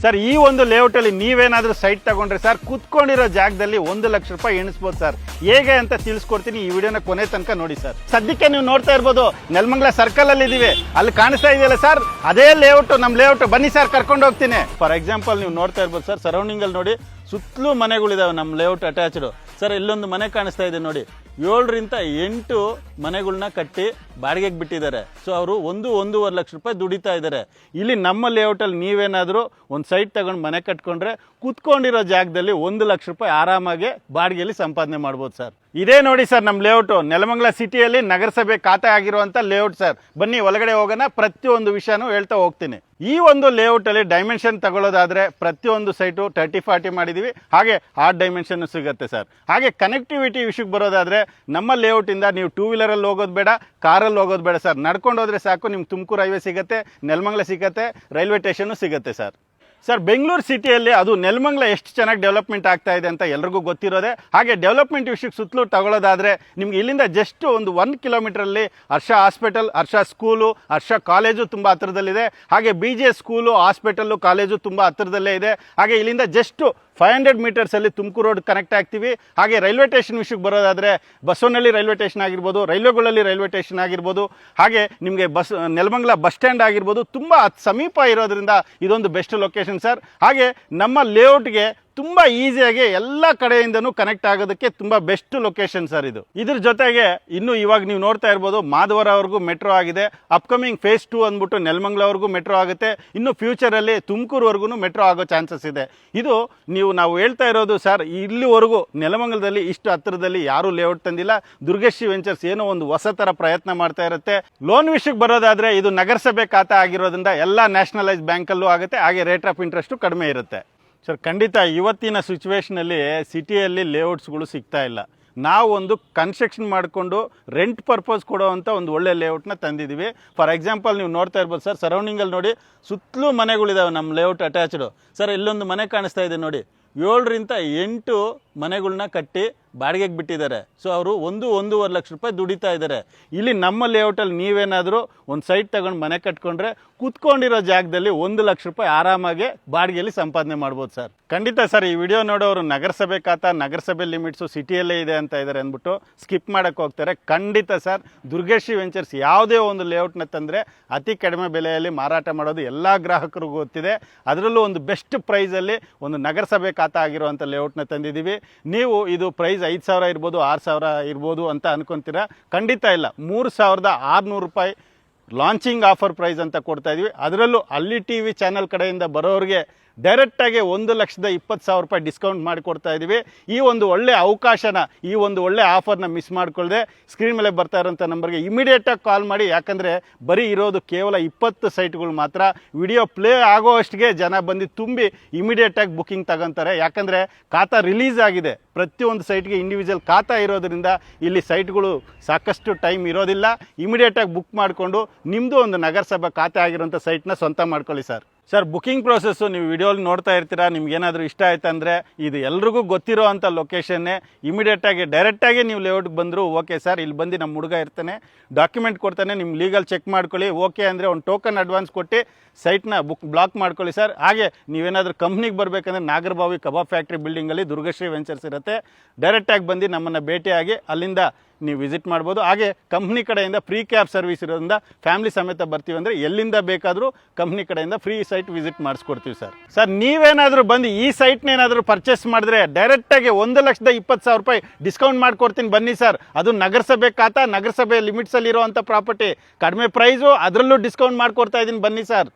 Sir ಈ ಒಂದು ಲೇಔಟಲ್ಲಿ ನೀವೇನಾದರೂ ಸೈಟ್ ತಗೊಂಡ್ರೆ ಸರ್ ಕುತ್ಕೊಂಡಿರೋ ಜಾಗದಲ್ಲಿ 1 ಲಕ್ಷ ರೂಪಾಯಿ ಎಣಿಸ್ಬೋದು ಸರ್. ಹೇಗೆ ಅಂತ ತಿಳಿಸ್ಕೊಡ್ತೀನಿ, ಈ ವಿಡಿಯೋನ ಕೊನೆ ತನಕ ನೋಡಿ ಸರ್. ಸದ್ಯಕ್ಕೆ ನೀವು ನೋಡ್ತಾ ಇರ್ಬೋದು ನೆಲಮಂಗಲ ಸರ್ಕಲ್ ಅಲ್ಲಿ ಇದೀವಿ, ಅಲ್ಲಿ ಕಾಣಿಸ್ತಾ ಇದೆಯಲ್ಲ ಸರ್, ಅದೇ ಲೇಔಟ್ ನಮ್ಮ ಲೇಔಟ್. ಬನ್ನಿ ಸರ್, ಕರ್ಕೊಂಡು ಹೋಗ್ತೀನಿ. ಫಾರ್ ಎಕ್ಸಾಂಪಲ್ ನೀವು ನೋಡ್ತಾ ಇರ್ಬೋದು ಸರ್, ಸರೌಂಡಿಂಗ್ ಅಲ್ಲಿ ನೋಡಿ ಸುತ್ತಲೂ ಮನೆಗಳಿದಾವೆ ನಮ್ಮ ಲೇಔಟ್ ಅಟ್ಯಾಚ್ಡ್. ಸರ್ ಇಲ್ಲೊಂದು ಮನೆ ಕಾಣಿಸ್ತಾ ಇದೆ ನೋಡಿ, 7ರಿಂದ 8 ಮನೆಗಳನ್ನ ಕಟ್ಟಿ ಬಾಡಿಗೆಗೆ ಬಿಟ್ಟಿದ್ದಾರೆ. ಸೊ ಅವರು 1-1.5 ಲಕ್ಷ ರೂಪಾಯಿ ದುಡಿತಾ ಇದ್ದಾರೆ. ಇಲ್ಲಿ ನಮ್ಮ ಲೇಔಟಲ್ಲಿ ನೀವೇನಾದರೂ ಒಂದು ಸೈಟ್ ತಗೊಂಡು ಮನೆ ಕಟ್ಕೊಂಡ್ರೆ ಕೂತ್ಕೊಂಡಿರೋ ಜಾಗದಲ್ಲಿ 1 ಲಕ್ಷ ರೂಪಾಯಿ ಆರಾಮಾಗಿ ಬಾಡಿಗೆಯಲ್ಲಿ ಸಂಪಾದನೆ ಮಾಡ್ಬೋದು ಸರ್. ಇದೇ ನೋಡಿ ಸರ್ ನಮ್ಮ ಲೇಔಟು, ನೆಲಮಂಗಲ ಸಿಟಿಯಲ್ಲಿ ನಗರಸಭೆ ಖಾತೆ ಆಗಿರುವಂಥ ಲೇಔಟ್ ಸರ್. ಬನ್ನಿ ಒಳಗಡೆ ಹೋಗೋಣ, ಪ್ರತಿಯೊಂದು ವಿಷಯನೂ ಹೇಳ್ತಾ ಹೋಗ್ತೀನಿ. ಈ ಒಂದು ಲೇಔಟಲ್ಲಿ ಡೈಮೆನ್ಷನ್ ತಗೊಳ್ಳೋದಾದರೆ ಪ್ರತಿಯೊಂದು ಸೈಟು 30-40 ಮಾಡಿದ್ದೀವಿ, ಹಾಗೆ 6 ಡೈಮೆನ್ಷನ್ ಸಿಗುತ್ತೆ ಸರ್. ಹಾಗೆ ಕನೆಕ್ಟಿವಿಟಿ ವಿಷಯಕ್ಕೆ ಬರೋದಾದರೆ ನಮ್ಮ ಲೇಔಟಿಂದ ನೀವು 2 ವೀಲರಲ್ಲಿ ಹೋಗೋದು ಬೇಡ, ಕಾರಲ್ಲಿ ಹೋಗೋದು ಬೇಡ ಸರ್. ನಡ್ಕೊಂಡು ಹೋದರೆ ಸಾಕು, ನಿಮ್ಗೆ ತುಮಕೂರು ಹೈವೇ ಸಿಗುತ್ತೆ, ನೆಲಮಂಗಲ ಸಿಗುತ್ತೆ, ರೈಲ್ವೆ ಸ್ಟೇಷನ್ನು ಸಿಗುತ್ತೆ ಸರ್. ಸರ್ ಬೆಂಗಳೂರು ಸಿಟಿಯಲ್ಲಿ ಅದು ನೆಲಮಂಗಲ ಎಷ್ಟು ಚೆನ್ನಾಗಿ ಡೆವಲಪ್ಮೆಂಟ್ ಆಗ್ತಾ ಇದೆ ಅಂತ ಎಲ್ರಿಗೂ ಗೊತ್ತಿರೋದೆ. ಹಾಗೆ ಡೆವಲಪ್ಮೆಂಟ್ ವಿಷಯಕ್ಕೆ ಸುತ್ತಲೂ ತಗೊಳ್ಳೋದಾದರೆ ನಿಮ್ಗೆ ಇಲ್ಲಿಂದ ಜಸ್ಟ್ ಒಂದು 1 ಕಿಲೋಮೀಟ್ರಲ್ಲಿ ಹರ್ಷ ಹಾಸ್ಪಿಟಲ್, ಹರ್ಷ ಸ್ಕೂಲು, ಹರ್ಷ ಕಾಲೇಜು ತುಂಬ ಹತ್ತಿರದಲ್ಲಿದೆ. ಹಾಗೆ BJ ಸ್ಕೂಲು, ಹಾಸ್ಪಿಟಲ್ಲು, ಕಾಲೇಜು ತುಂಬ ಹತ್ತಿರದಲ್ಲೇ ಇದೆ. ಹಾಗೆ ಇಲ್ಲಿಂದ ಜಸ್ಟ್ 500 ಮೀಟರ್ಸಲ್ಲಿ ತುಮಕೂರು ರೋಡ್ ಕನೆಕ್ಟ್ ಆಗ್ತೀವಿ. ಹಾಗೆ ರೈಲ್ವೆ ಸ್ಟೇಷನ್ ವಿಷಯಕ್ಕೆ ಬರೋದಾದರೆ ಬಸವನಹಳ್ಳಿ ರೈಲ್ವೆ ಸ್ಟೇಷನ್ ಆಗಿರ್ಬೋದು, ರೈಲ್ವೆಗಳಲ್ಲಿ ರೈಲ್ವೆ ಸ್ಟೇಷನ್ ಆಗಿರ್ಬೋದು, ಹಾಗೆ ನಿಮಗೆ ನೆಲಮಂಗಲ ಬಸ್ ಸ್ಟ್ಯಾಂಡ್ ಆಗಿರ್ಬೋದು, ತುಂಬ ಸಮೀಪ ಇರೋದ್ರಿಂದ ಇದೊಂದು ಬೆಸ್ಟ್ ಲೊಕೇಶನ್ ಸರ್. ಹಾಗೆ ನಮ್ಮ ಲೇಔಟ್ಗೆ ತುಂಬ ಈಸಿಯಾಗಿ ಎಲ್ಲ ಕಡೆಯಿಂದನೂ ಕನೆಕ್ಟ್ ಆಗೋದಕ್ಕೆ ತುಂಬ ಬೆಸ್ಟ್ ಲೊಕೇಶನ್ ಸರ್ ಇದು. ಇದ್ರ ಜೊತೆಗೆ ಇನ್ನು ಇವಾಗ ನೀವು ನೋಡ್ತಾ ಇರ್ಬೋದು ಮಾಧವರವರೆಗೂ ಮೆಟ್ರೋ ಆಗಿದೆ. ಅಪ್ಕಮಿಂಗ್ ಫೇಸ್ 2 ಅಂದ್ಬಿಟ್ಟು ನೆಲಮಂಗಲವರೆಗೂ ಮೆಟ್ರೋ ಆಗುತ್ತೆ. ಇನ್ನು ಫ್ಯೂಚರಲ್ಲಿ ತುಮಕೂರುವರೆಗೂ ಮೆಟ್ರೋ ಆಗೋ ಚಾನ್ಸಸ್ ಇದೆ. ಇದು ನಾವು ಹೇಳ್ತಾ ಇರೋದು ಸರ್, ಇಲ್ಲಿವರೆಗೂ ನೆಲಮಂಗಲದಲ್ಲಿ ಇಷ್ಟು ಹತ್ತಿರದಲ್ಲಿ ಯಾರೂ ಲೇಔಟ್ ತಂದಿಲ್ಲ. ದುರ್ಗಶ್ರೀ ವೆಂಚರ್ಸ್ ಏನೋ ಒಂದು ಹೊಸ ಥರ ಪ್ರಯತ್ನ ಮಾಡ್ತಾ ಇರುತ್ತೆ. ಲೋನ್ ವಿಷಯಕ್ಕೆ ಬರೋದಾದರೆ ಇದು ನಗರಸಭೆ ಖಾತೆ ಆಗಿರೋದ್ರಿಂದ ಎಲ್ಲ ನ್ಯಾಷನಲೈಸ್ ಬ್ಯಾಂಕಲ್ಲೂ ಆಗುತ್ತೆ. ಹಾಗೆ ರೇಟ್ ಆಫ್ ಇಂಟ್ರೆಸ್ಟು ಕಡಿಮೆ ಇರುತ್ತೆ ಸರ್. ಖಂಡಿತ ಇವತ್ತಿನ ಸಿಚುವೇಷನಲ್ಲಿ ಸಿಟಿಯಲ್ಲಿ ಲೇಔಟ್ಸ್ಗಳು ಸಿಗ್ತಾ ಇಲ್ಲ. ನಾವು ಒಂದು ಕನ್ಸ್ಟ್ರಕ್ಷನ್ ಮಾಡಿಕೊಂಡು ರೆಂಟ್ ಪರ್ಪಸ್ ಕೊಡೋವಂಥ ಒಂದು ಒಳ್ಳೆ ಲೇಔಟ್ನ ತಂದಿದ್ದೀವಿ. ಫಾರ್ ಎಕ್ಸಾಂಪಲ್ ನೀವು ನೋಡ್ತಾ ಇರ್ಬೋದು ಸರ್, ಸರೌಂಡಿಂಗಲ್ಲಿ ನೋಡಿ ಸುತ್ತಲೂ ಮನೆಗಳಿದಾವೆ ನಮ್ಮ ಲೇಔಟ್ ಅಟ್ಯಾಚ್ಡು. ಸರ್ ಇಲ್ಲೊಂದು ಮನೆ ಕಾಣಿಸ್ತಾ ಇದೆ ನೋಡಿ, 7ರಿಂದ 8 ಮನೆಗಳನ್ನ ಕಟ್ಟಿ ಬಾಡಿಗೆಗೆ ಬಿಟ್ಟಿದ್ದಾರೆ. ಸೊ ಅವರು 1-1.5 ಲಕ್ಷ ರೂಪಾಯಿ ದುಡಿತಾ ಇದ್ದಾರೆ. ಇಲ್ಲಿ ನಮ್ಮ ಲೇಔಟಲ್ಲಿ ನೀವೇನಾದರೂ ಒಂದು ಸೈಟ್ ತಗೊಂಡು ಮನೆ ಕಟ್ಕೊಂಡ್ರೆ ಕೂತ್ಕೊಂಡಿರೋ ಜಾಗದಲ್ಲಿ 1 ಲಕ್ಷ ರೂಪಾಯಿ ಆರಾಮಾಗಿ ಬಾಡಿಗೆಯಲ್ಲಿ ಸಂಪಾದನೆ ಮಾಡ್ಬೋದು ಸರ್. ಖಂಡಿತ ಸರ್, ಈ ವಿಡಿಯೋ ನೋಡೋರು ನಗರಸಭೆ ಖಾತಾ, ನಗರಸಭೆ ಲಿಮಿಟ್ಸು ಸಿಟಿಯಲ್ಲೇ ಇದೆ ಅಂತ ಇದ್ದಾರೆ ಅಂದ್ಬಿಟ್ಟು ಸ್ಕಿಪ್ ಮಾಡೋಕ್ಕೆ ಹೋಗ್ತಾರೆ. ಖಂಡಿತ ಸರ್, ದುರ್ಗಶ್ರೀ ವೆಂಚರ್ಸ್ ಯಾವುದೇ ಒಂದು ಲೇಔಟ್ನ ತಂದರೆ ಅತಿ ಕಡಿಮೆ ಬೆಲೆಯಲ್ಲಿ ಮಾರಾಟ ಮಾಡೋದು ಎಲ್ಲ ಗ್ರಾಹಕರಿಗೂ ಗೊತ್ತಿದೆ. ಅದರಲ್ಲೂ ಒಂದು ಬೆಸ್ಟ್ ಪ್ರೈಸಲ್ಲಿ ಒಂದು ನಗರಸಭೆ ಖಾತಾ ಆಗಿರುವಂಥ ಲೇಔಟ್ನ ತಂದಿದ್ದೀವಿ. ನೀವು ಇದು ಪ್ರೈಸ್ 5,000 ಇರ್ಬೋದು, 6,000 ಇರ್ಬೋದು ಅಂತ ಅನ್ಕೊತೀರಾ. ಖಂಡಿತ ಇಲ್ಲ, 3,600 ರೂಪಾಯಿ ಲಾಂಚಿಂಗ್ ಆಫರ್ ಪ್ರೈಸ್ ಅಂತ ಕೊಡ್ತಾ ಇದೀವಿ. ಅದರಲ್ಲೂ ಅಲ್ಲಿ TV ಚಾನಲ್ ಕಡೆಯಿಂದ ಬರೋರಿಗೆ ಡೈರೆಕ್ಟಾಗಿ 1,20,000 ರೂಪಾಯಿ ಡಿಸ್ಕೌಂಟ್ ಮಾಡಿಕೊಡ್ತಾ ಇದ್ದೀವಿ. ಈ ಒಂದು ಒಳ್ಳೆ ಅವಕಾಶನ, ಈ ಒಂದು ಒಳ್ಳೆ ಆಫರ್ನ ಮಿಸ್ ಮಾಡಿಕೊಳ್ಳದೆ ಸ್ಕ್ರೀನ್ ಮೇಲೆ ಬರ್ತಾ ಇರೋಂಥ ನಂಬರ್ಗೆ ಇಮಿಡಿಯೇಟಾಗಿ ಕಾಲ್ ಮಾಡಿ. ಯಾಕಂದರೆ ಬರೀ ಇರೋದು ಕೇವಲ 20 ಸೈಟ್ಗಳು ಮಾತ್ರ. ವಿಡಿಯೋ ಪ್ಲೇ ಆಗೋ ಅಷ್ಟಿಗೆ ಜನ ಬಂದು ತುಂಬಿ ಇಮಿಡಿಯೇಟಾಗಿ ಬುಕ್ಕಿಂಗ್ ತಗೊತಾರೆ. ಯಾಕಂದರೆ ಖಾತಾ ರಿಲೀಸ್ ಆಗಿದೆ. ಪ್ರತಿಯೊಂದು ಸೈಟ್ಗೆ ಇಂಡಿವಿಜುವಲ್ ಖಾತಾ ಇರೋದ್ರಿಂದ ಇಲ್ಲಿ ಸೈಟ್ಗಳು ಸಾಕಷ್ಟು ಟೈಮ್ ಇರೋದಿಲ್ಲ. ಇಮಿಡಿಯೇಟಾಗಿ ಬುಕ್ ಮಾಡಿಕೊಂಡು ನಿಮ್ಮದು ಒಂದು ನಗರಸಭೆ ಖಾತೆ ಆಗಿರೋಂಥ ಸೈಟ್ನ ಸ್ವಂತ ಮಾಡ್ಕೊಳ್ಳಿ ಸರ್. ಸರ್ ಬುಕ್ಕಿಂಗ್ ಪ್ರೋಸೆಸ್ಸು ನೀವು ವಿಡಿಯೋಲಿ ನೋಡ್ತಾ ಇರ್ತೀರಾ. ನಿಮ್ಗೇನಾದರೂ ಇಷ್ಟ ಆಯ್ತಂದರೆ ಇದು ಎಲ್ರಿಗೂ ಗೊತ್ತಿರೋ ಅಂಥ ಲೊಕೇಶನ್ನೇ. ಇಮಿಡಿಯೇಟಾಗಿ ಡೈರೆಕ್ಟಾಗಿ ನೀವು ಲೇಔಟ್ಗೆ ಬಂದರೂ ಓಕೆ ಸರ್, ಇಲ್ಲಿ ಬಂದು ನಮ್ಮ ಹುಡುಗ ಇರ್ತಾನೆ, ಡಾಕ್ಯುಮೆಂಟ್ ಕೊಡ್ತಾನೆ, ನಿಮ್ಮ ಲೀಗಲ್ ಚೆಕ್ ಮಾಡ್ಕೊಳ್ಳಿ. ಓಕೆ ಅಂದರೆ ಒಂದು ಟೋಕನ್ ಅಡ್ವಾನ್ಸ್ ಕೊಟ್ಟು ಸೈಟ್ನ ಬ್ಲಾಕ್ ಮಾಡ್ಕೊಳ್ಳಿ ಸರ್. ಹಾಗೆ ನೀವೇನಾದರೂ ಕಂಪ್ನಿಗೆ ಬರಬೇಕಂದ್ರೆ ನಾಗರಬಾವಿ ಕಬಾಬ್ ಫ್ಯಾಕ್ಟ್ರಿ ಬಿಲ್ಡಿಂಗಲ್ಲಿ ದುರ್ಗಶ್ರೀ ವೆಂಚರ್ಸ್ ಇರುತ್ತೆ. ಡೈರೆಕ್ಟಾಗಿ ಬಂದು ನಮ್ಮನ್ನು ಭೇಟಿಯಾಗಿ ಅಲ್ಲಿಂದ ನೀವು ವಿಸಿಟ್ ಮಾಡ್ಬೋದು. ಹಾಗೆ ಕಂಪ್ನಿ ಕಡೆಯಿಂದ ಫ್ರೀ ಕ್ಯಾಬ್ ಸರ್ವಿಸ್ ಇರೋದ್ರಿಂದ ಫ್ಯಾಮಿಲಿ ಸಮೇತ ಬರ್ತೀವಿ ಅಂದರೆ ಎಲ್ಲಿಂದ ಬೇಕಾದರೂ ಕಂಪ್ನಿ ಕಡೆಯಿಂದ ಫ್ರೀ ಸೈಟ್ ವಿಸಿಟ್ ಮಾಡಿಸ್ಕೊಡ್ತೀವಿ ಸರ್. ಸರ್ ನೀವೇನಾದರೂ ಬಂದು ಈ ಸೈಟ್ನೇನಾದರೂ ಪರ್ಚೇಸ್ ಮಾಡಿದ್ರೆ ಡೈರೆಕ್ಟಾಗಿ 1,20,000 ರೂಪಾಯಿ ಡಿಸ್ಕೌಂಟ್ ಮಾಡಿಕೊಡ್ತೀನಿ ಬನ್ನಿ ಸರ್. ಅದು ನಗರಸಭೆ ಖಾತಾ, ನಗರಸಭೆ ಲಿಮಿಟ್ಸಲ್ಲಿ ಇರೋವಂಥ ಪ್ರಾಪರ್ಟಿ, ಕಡಿಮೆ ಪ್ರೈಸು, ಅದರಲ್ಲೂ ಡಿಸ್ಕೌಂಟ್ ಮಾಡಿಕೊಡ್ತಾ ಇದ್ದೀನಿ ಬನ್ನಿ ಸರ್.